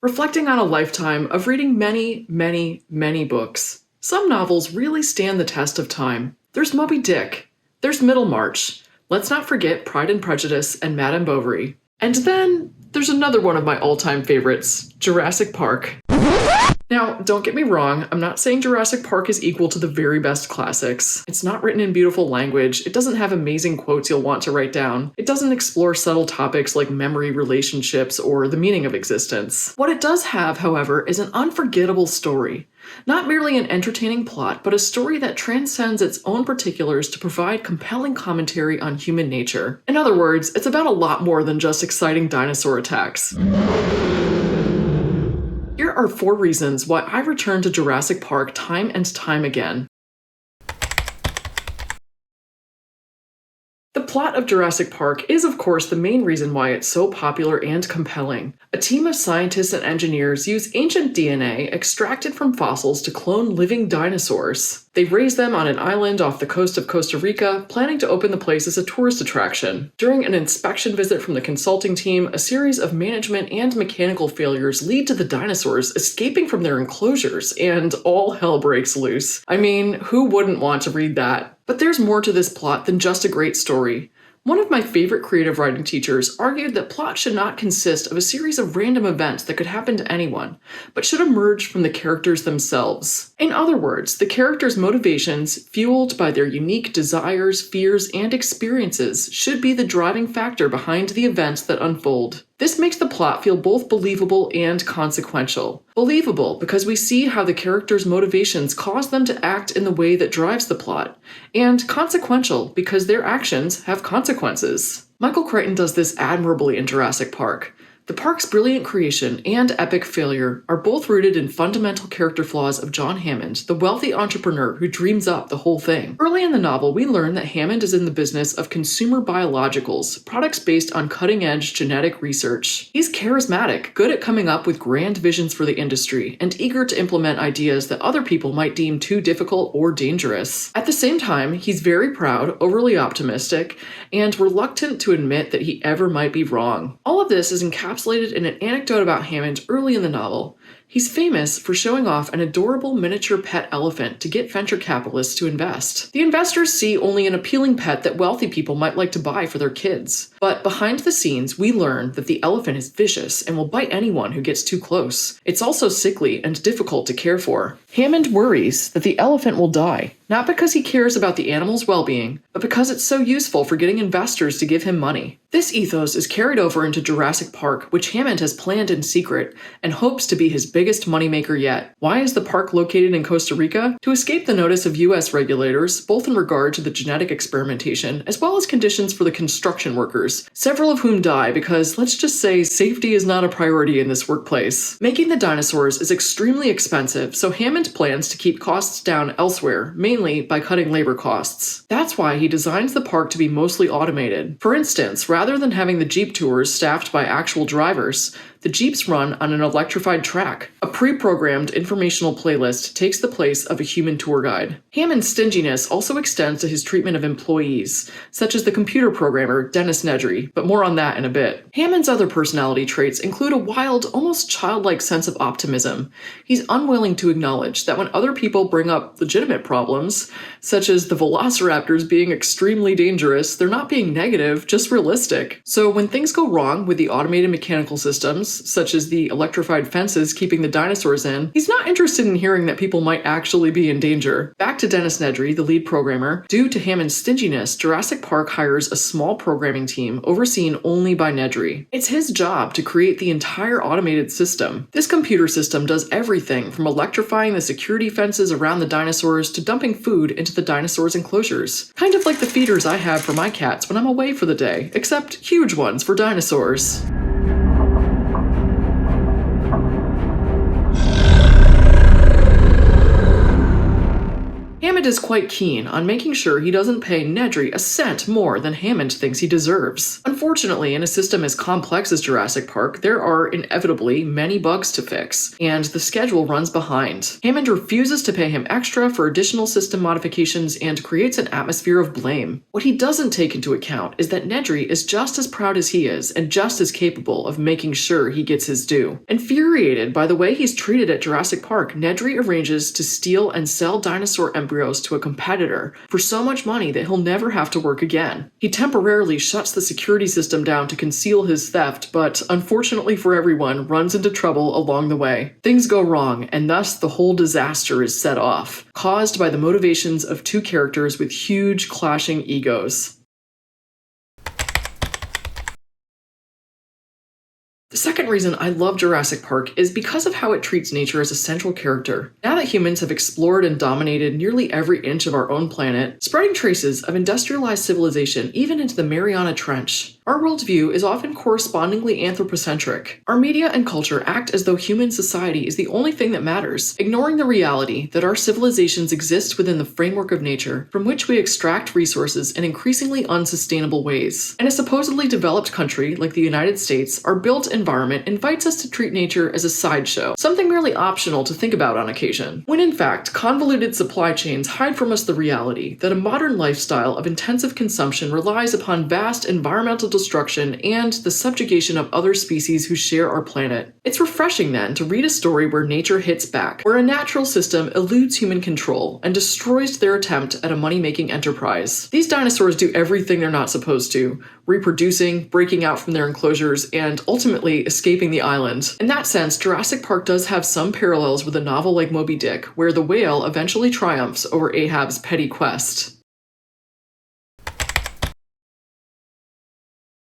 Reflecting on a lifetime of reading many, many, many books, some novels really stand the test of time. There's Moby Dick. There's Middlemarch. Let's not forget Pride and Prejudice and Madame Bovary. And then there's another one of my all-time favorites, Jurassic Park. Now, don't get me wrong, I'm not saying Jurassic Park is equal to the very best classics. It's not written in beautiful language, it doesn't have amazing quotes you'll want to write down, it doesn't explore subtle topics like memory, relationships, or the meaning of existence. What it does have, however, is an unforgettable story. Not merely an entertaining plot, but a story that transcends its own particulars to provide compelling commentary on human nature. In other words, it's about a lot more than just exciting dinosaur attacks. Here are 4 reasons why I return to Jurassic Park time and time again. The plot of Jurassic Park is, of course, the main reason why it's so popular and compelling. A team of scientists and engineers use ancient DNA extracted from fossils to clone living dinosaurs. They raise them on an island off the coast of Costa Rica, planning to open the place as a tourist attraction. During an inspection visit from the consulting team, a series of management and mechanical failures lead to the dinosaurs escaping from their enclosures, and all hell breaks loose. I mean, who wouldn't want to read that? But there's more to this plot than just a great story. One of my favorite creative writing teachers argued that plot should not consist of a series of random events that could happen to anyone, but should emerge from the characters themselves. In other words, the characters' motivations, fueled by their unique desires, fears, and experiences, should be the driving factor behind the events that unfold. This makes the plot feel both believable and consequential. Believable because we see how the characters' motivations cause them to act in the way that drives the plot, and consequential because their actions have consequences. Michael Crichton does this admirably in Jurassic Park. The park's brilliant creation and epic failure are both rooted in fundamental character flaws of John Hammond, the wealthy entrepreneur who dreams up the whole thing. Early in the novel, we learn that Hammond is in the business of consumer biologicals, products based on cutting-edge genetic research. He's charismatic, good at coming up with grand visions for the industry, and eager to implement ideas that other people might deem too difficult or dangerous. At the same time, he's very proud, overly optimistic, and reluctant to admit that he ever might be wrong. All of this is encapsulated in an anecdote about Hammond early in the novel. He's famous for showing off an adorable miniature pet elephant to get venture capitalists to invest. The investors see only an appealing pet that wealthy people might like to buy for their kids. But behind the scenes, we learn that the elephant is vicious and will bite anyone who gets too close. It's also sickly and difficult to care for. Hammond worries that the elephant will die, not because he cares about the animal's well-being, but because it's so useful for getting investors to give him money. This ethos is carried over into Jurassic Park, which Hammond has planned in secret and hopes to be his biggest moneymaker yet. Why is the park located in Costa Rica? To escape the notice of US regulators, both in regard to the genetic experimentation as well as conditions for the construction workers, several of whom die because, let's just say, safety is not a priority in this workplace. Making the dinosaurs is extremely expensive, so Hammond plans to keep costs down elsewhere, mainly by cutting labor costs. That's why he designs the park to be mostly automated. For instance, rather than having the Jeep tours staffed by actual drivers, the Jeeps run on an electrified track. A pre-programmed informational playlist takes the place of a human tour guide. Hammond's stinginess also extends to his treatment of employees, such as the computer programmer Dennis Nedry, but more on that in a bit. Hammond's other personality traits include a wild, almost childlike sense of optimism. He's unwilling to acknowledge that when other people bring up legitimate problems, such as the velociraptors being extremely dangerous, they're not being negative, just realistic. So when things go wrong with the automated mechanical systems, such as the electrified fences keeping the dinosaurs in, he's not interested in hearing that people might actually be in danger. Back to Dennis Nedry, the lead programmer. Due to Hammond's stinginess, Jurassic Park hires a small programming team overseen only by Nedry. It's his job to create the entire automated system. This computer system does everything from electrifying the security fences around the dinosaurs to dumping food into the dinosaurs' enclosures. Kind of like the feeders I have for my cats when I'm away for the day, except huge ones for dinosaurs. Hammond is quite keen on making sure he doesn't pay Nedry a cent more than Hammond thinks he deserves. Unfortunately, in a system as complex as Jurassic Park, there are inevitably many bugs to fix, and the schedule runs behind. Hammond refuses to pay him extra for additional system modifications and creates an atmosphere of blame. What he doesn't take into account is that Nedry is just as proud as he is and just as capable of making sure he gets his due. Infuriated by the way he's treated at Jurassic Park, Nedry arranges to steal and sell dinosaur embryos to a competitor for so much money that he'll never have to work again. He temporarily shuts the security system down to conceal his theft, but unfortunately for everyone, runs into trouble along the way. Things go wrong, and thus the whole disaster is set off, caused by the motivations of two characters with huge clashing egos. The second reason I love Jurassic Park is because of how it treats nature as a central character. Now that humans have explored and dominated nearly every inch of our own planet, spreading traces of industrialized civilization even into the Mariana Trench, our worldview is often correspondingly anthropocentric. Our media and culture act as though human society is the only thing that matters, ignoring the reality that our civilizations exist within the framework of nature, from which we extract resources in increasingly unsustainable ways. In a supposedly developed country like the United States, our built environment invites us to treat nature as a sideshow, something merely optional to think about on occasion, when in fact, convoluted supply chains hide from us the reality that a modern lifestyle of intensive consumption relies upon vast environmental destruction and the subjugation of other species who share our planet. It's refreshing then to read a story where nature hits back, where a natural system eludes human control and destroys their attempt at a money-making enterprise. These dinosaurs do everything they're not supposed to, reproducing, breaking out from their enclosures, and ultimately escaping the island. In that sense, Jurassic Park does have some parallels with a novel like Moby Dick, where the whale eventually triumphs over Ahab's petty quest.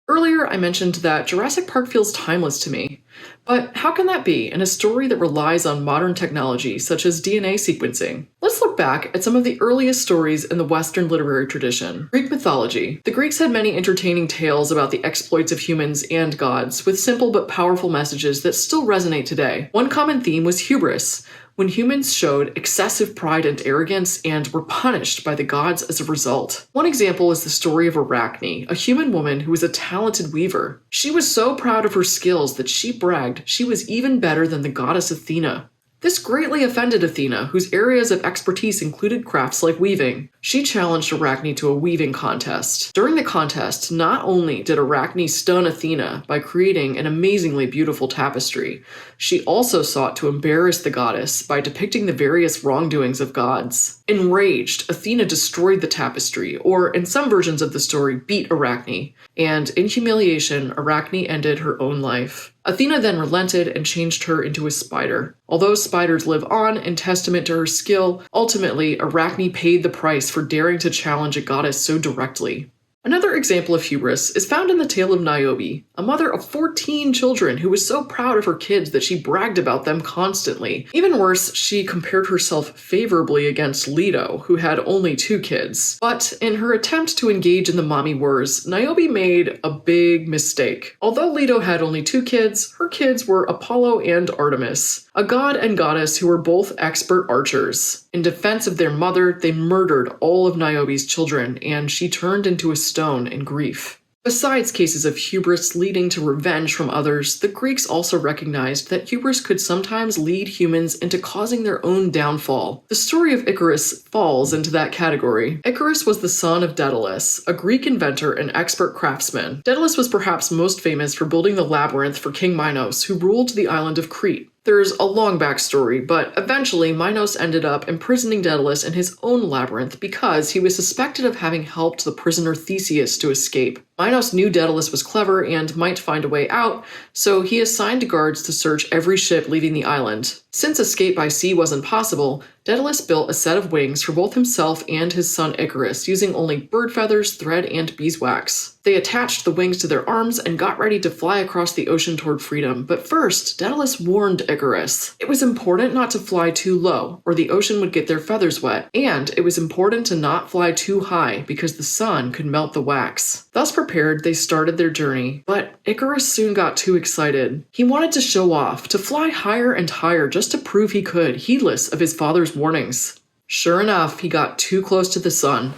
Earlier, I mentioned that Jurassic Park feels timeless to me. But how can that be in a story that relies on modern technology such as DNA sequencing? Let's look back at some of the earliest stories in the Western literary tradition. Greek mythology. The Greeks had many entertaining tales about the exploits of humans and gods, with simple but powerful messages that still resonate today. One common theme was hubris, when humans showed excessive pride and arrogance and were punished by the gods as a result. One example is the story of Arachne, a human woman who was a talented weaver. She was so proud of her skills that she bragged she was even better than the goddess Athena. This greatly offended Athena, whose areas of expertise included crafts like weaving. She challenged Arachne to a weaving contest. During the contest, not only did Arachne stun Athena by creating an amazingly beautiful tapestry, she also sought to embarrass the goddess by depicting the various wrongdoings of gods. Enraged, Athena destroyed the tapestry, or in some versions of the story, beat Arachne, and in humiliation, Arachne ended her own life. Athena then relented and changed her into a spider. Although spiders live on in testament to her skill, ultimately Arachne paid the price for daring to challenge a goddess so directly. Another example of hubris is found in the tale of Niobe, a mother of 14 children who was so proud of her kids that she bragged about them constantly. Even worse, she compared herself favorably against Leto, who had only 2 kids. But in her attempt to engage in the mommy wars, Niobe made a big mistake. Although Leto had only 2 kids, her kids were Apollo and Artemis, a god and goddess who were both expert archers. In defense of their mother, they murdered all of Niobe's children, and she turned into a stone in grief. Besides cases of hubris leading to revenge from others, the Greeks also recognized that hubris could sometimes lead humans into causing their own downfall. The story of Icarus falls into that category. Icarus was the son of Daedalus, a Greek inventor and expert craftsman. Daedalus was perhaps most famous for building the labyrinth for King Minos, who ruled the island of Crete. There's a long backstory, but eventually Minos ended up imprisoning Daedalus in his own labyrinth because he was suspected of having helped the prisoner Theseus to escape. Minos knew Daedalus was clever and might find a way out, so he assigned guards to search every ship leaving the island. Since escape by sea wasn't possible, Daedalus built a set of wings for both himself and his son Icarus, using only bird feathers, thread, and beeswax. They attached the wings to their arms and got ready to fly across the ocean toward freedom, but first, Daedalus warned Icarus. It was important not to fly too low, or the ocean would get their feathers wet, and it was important to not fly too high because the sun could melt the wax. Thus prepared, they started their journey, but Icarus soon got too excited. He wanted to show off, to fly higher and higher just to prove he could, heedless of his father's warnings. Sure enough, he got too close to the sun.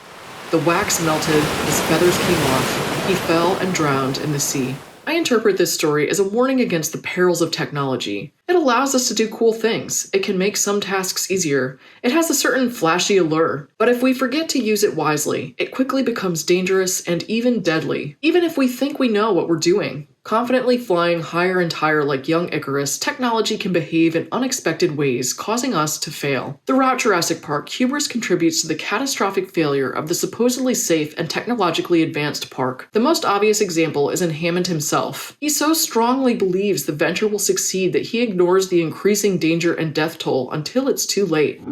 The wax melted, his feathers came off, he fell and drowned in the sea. I interpret this story as a warning against the perils of technology. It allows us to do cool things. It can make some tasks easier. It has a certain flashy allure. But if we forget to use it wisely, it quickly becomes dangerous and even deadly, even if we think we know what we're doing. Confidently flying higher and higher like young Icarus, technology can behave in unexpected ways, causing us to fail. Throughout Jurassic Park, Hubris contributes to the catastrophic failure of the supposedly safe and technologically advanced park. The most obvious example is in Hammond himself. He so strongly believes the venture will succeed that he ignores the increasing danger and death toll until it's too late.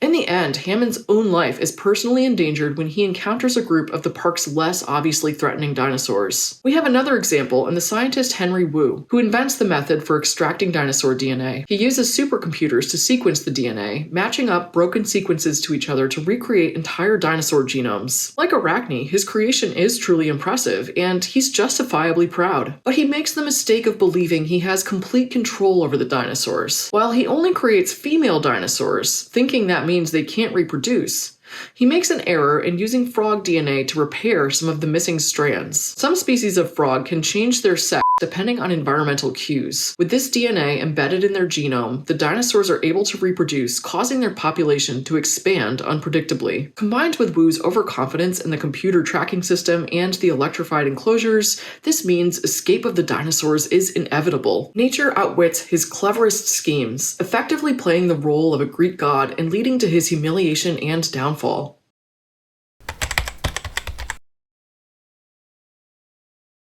In the end, Hammond's own life is personally endangered when he encounters a group of the park's less obviously threatening dinosaurs. We have another example in the scientist Henry Wu, who invents the method for extracting dinosaur DNA. He uses supercomputers to sequence the DNA, matching up broken sequences to each other to recreate entire dinosaur genomes. Like Arachne, his creation is truly impressive, and he's justifiably proud. But he makes the mistake of believing he has complete control over the dinosaurs. While he only creates female dinosaurs, thinking that means they can't reproduce, he makes an error in using frog DNA to repair some of the missing strands. Some species of frog can change their sex depending on environmental cues. With this DNA embedded in their genome, the dinosaurs are able to reproduce, causing their population to expand unpredictably. Combined with Wu's overconfidence in the computer tracking system and the electrified enclosures, this means escape of the dinosaurs is inevitable. Nature outwits his cleverest schemes, effectively playing the role of a Greek god and leading to his humiliation and downfall.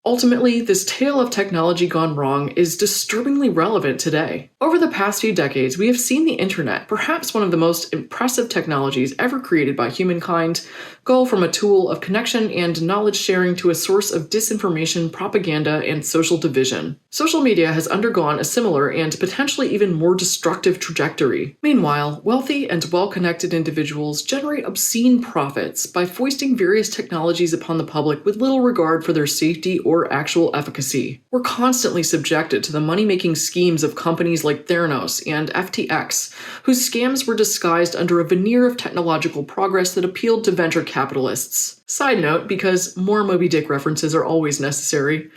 Ultimately, this tale of technology gone wrong is disturbingly relevant today. Over the past few decades, we have seen the internet, perhaps one of the most impressive technologies ever created by humankind, go from a tool of connection and knowledge sharing to a source of disinformation, propaganda, and social division. Social media has undergone a similar and potentially even more destructive trajectory. Meanwhile, wealthy and well-connected individuals generate obscene profits by foisting various technologies upon the public with little regard for their safety or actual efficacy. We're constantly subjected to the money-making schemes of companies like Theranos and FTX, whose scams were disguised under a veneer of technological progress that appealed to venture capitalists. Side note, because more Moby Dick references are always necessary,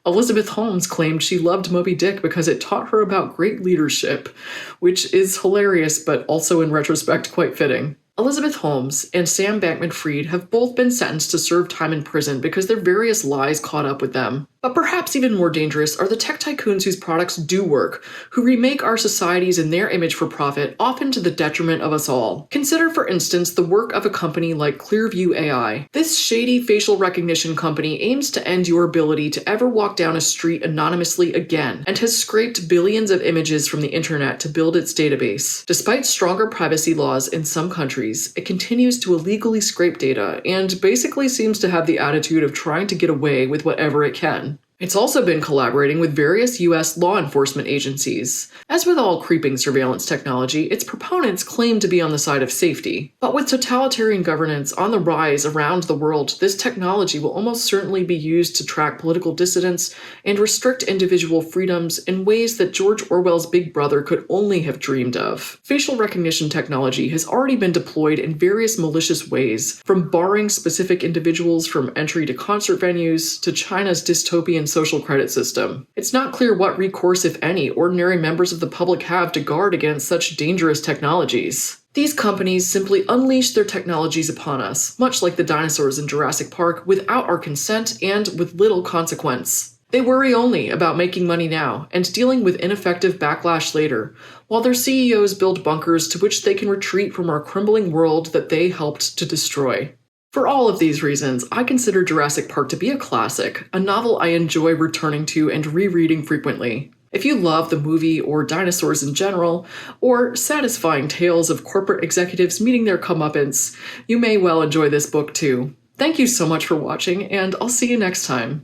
Elizabeth Holmes claimed she loved Moby Dick because it taught her about great leadership, which is hilarious but also in retrospect quite fitting. Elizabeth Holmes and Sam Bankman-Fried have both been sentenced to serve time in prison because their various lies caught up with them. But perhaps even more dangerous are the tech tycoons whose products do work, who remake our societies in their image for profit, often to the detriment of us all. Consider, for instance, the work of a company like Clearview AI. This shady facial recognition company aims to end your ability to ever walk down a street anonymously again, and has scraped billions of images from the internet to build its database. Despite stronger privacy laws in some countries, it continues to illegally scrape data, and basically seems to have the attitude of trying to get away with whatever it can. It's also been collaborating with various US law enforcement agencies. As with all creeping surveillance technology, its proponents claim to be on the side of safety. But with totalitarian governance on the rise around the world, this technology will almost certainly be used to track political dissidents and restrict individual freedoms in ways that George Orwell's Big Brother could only have dreamed of. Facial recognition technology has already been deployed in various malicious ways, from barring specific individuals from entry to concert venues to China's dystopian social credit system. It's not clear what recourse, if any, ordinary members of the public have to guard against such dangerous technologies. These companies simply unleash their technologies upon us, much like the dinosaurs in Jurassic Park, without our consent and with little consequence. They worry only about making money now and dealing with ineffective backlash later, while their CEOs build bunkers to which they can retreat from our crumbling world that they helped to destroy. For all of these reasons, I consider Jurassic Park to be a classic, a novel I enjoy returning to and rereading frequently. If you love the movie or dinosaurs in general, or satisfying tales of corporate executives meeting their comeuppance, you may well enjoy this book too. Thank you so much for watching, and I'll see you next time.